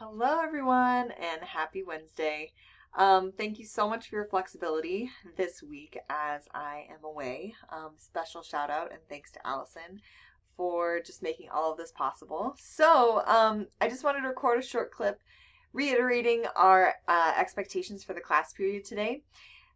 Hello, everyone, and happy Wednesday. Thank you so much for your flexibility this week as I am away. Special shout out and thanks to Allison for just making all of this possible. I just wanted to record a short clip reiterating our expectations for the class period today.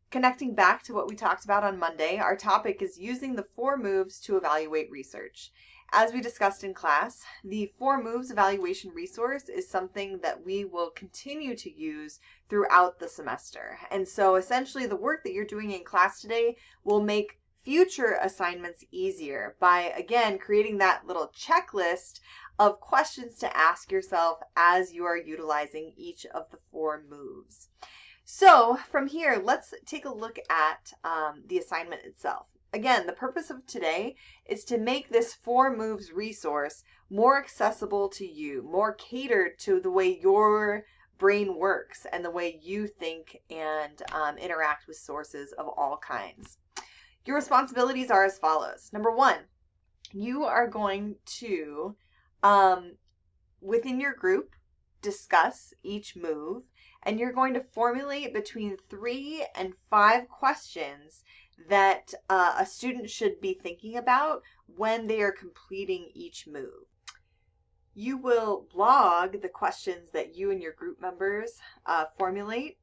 Connecting back to what we talked about on Monday, our topic is using the 4 moves to evaluate research. As we discussed in class, the 4 moves evaluation resource is something that we will continue to use throughout the semester. And so essentially the work that you're doing in class today will make future assignments easier by, again, creating that little checklist of questions to ask yourself as you are utilizing each of the 4 moves. So from here, let's take a look at the assignment itself. Again, the purpose of today is to make this 4 moves resource more accessible to you, more catered to the way your brain works and the way you think and interact with sources of all kinds. Your responsibilities are as follows. Number 1, you are going to, within your group, discuss each move, and you're going to formulate between 3 and 5 questions that a student should be thinking about when they are completing each move. You will log the questions that you and your group members formulate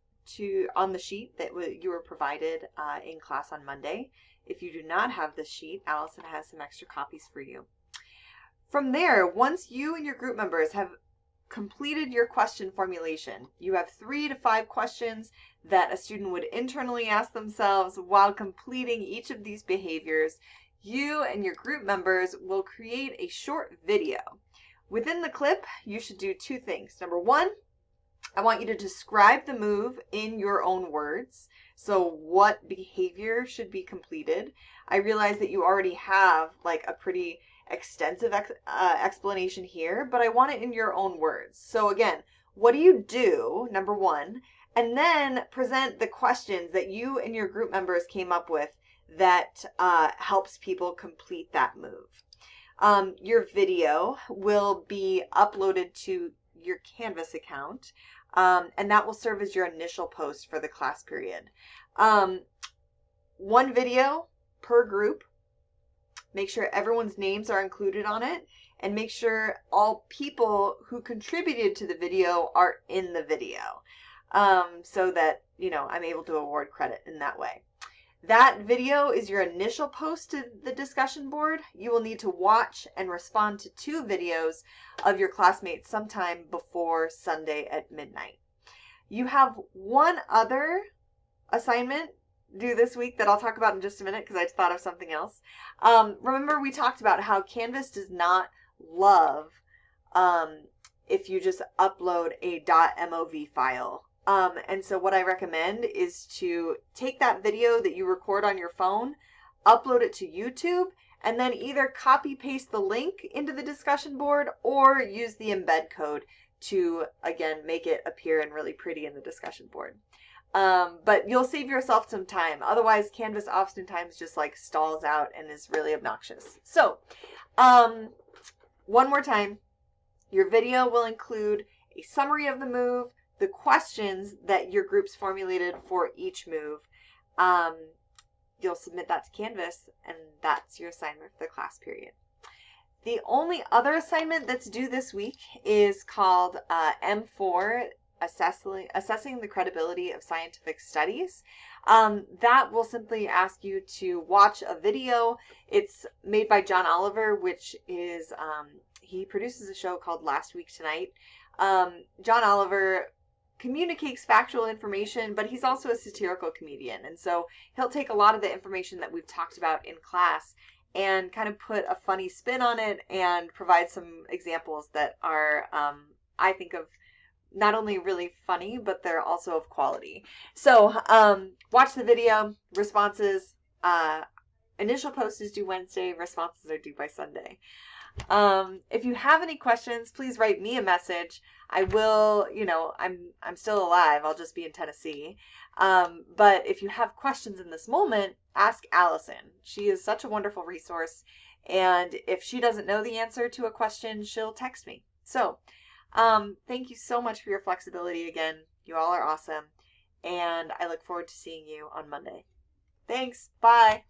on the sheet that you were provided in class on Monday. If you do not have this sheet, Allison has some extra copies for you. From there, once you and your group members have completed your question formulation, you have 3 to 5 questions that a student would internally ask themselves while completing each of these behaviors. You and your group members will create a short video. Within the clip, you should do 2 things. Number 1, I want you to describe the move in your own words. So what behavior should be completed? I realize that you already have like a pretty extensive explanation here, but I want it in your own words. So again, what do you do, number 1, and then present the questions that you and your group members came up with that helps people complete that move. Your video will be uploaded to your Canvas account, and that will serve as your initial post for the class period. 1 video per group. Make sure everyone's names are included on it, and make sure all people who contributed to the video are in the video, so that, I'm able to award credit in that way. That video is your initial post to the discussion board. You will need to watch and respond to 2 videos of your classmates sometime before Sunday at midnight. You have 1 other assignment due this week that I'll talk about in just a minute because I thought of something else. Remember we talked about how Canvas does not love if you just upload a .mov file. And so what I recommend is to take that video that you record on your phone, upload it to YouTube, and then either copy paste the link into the discussion board or use the embed code to, again, make it appear and really pretty in the discussion board. But you'll save yourself some time. Otherwise, Canvas oftentimes just like stalls out and is really obnoxious. So, one more time, your video will include a summary of the move, the questions that your groups formulated for each move. You'll submit that to Canvas, and that's your assignment for the class period. The only other assignment that's due this week is called M4, Assessing the Credibility of Scientific Studies. That will simply ask you to watch a video. It's made by John Oliver, which is, he produces a show called Last Week Tonight. John Oliver communicates factual information, but he's also a satirical comedian. And so he'll take a lot of the information that we've talked about in class and kind of put a funny spin on it and provide some examples that are, I think, of not only really funny, but they're also of quality. So watch the video, responses, initial post is due Wednesday, responses are due by Sunday. If you have any questions, please write me a message. I will, I'm still alive. I'll just be in Tennessee. But if you have questions in this moment, ask Allison. She is such a wonderful resource. And if she doesn't know the answer to a question, she'll text me. So Thank you so much for your flexibility again. You all are awesome. And I look forward to seeing you on Monday. Thanks. Bye.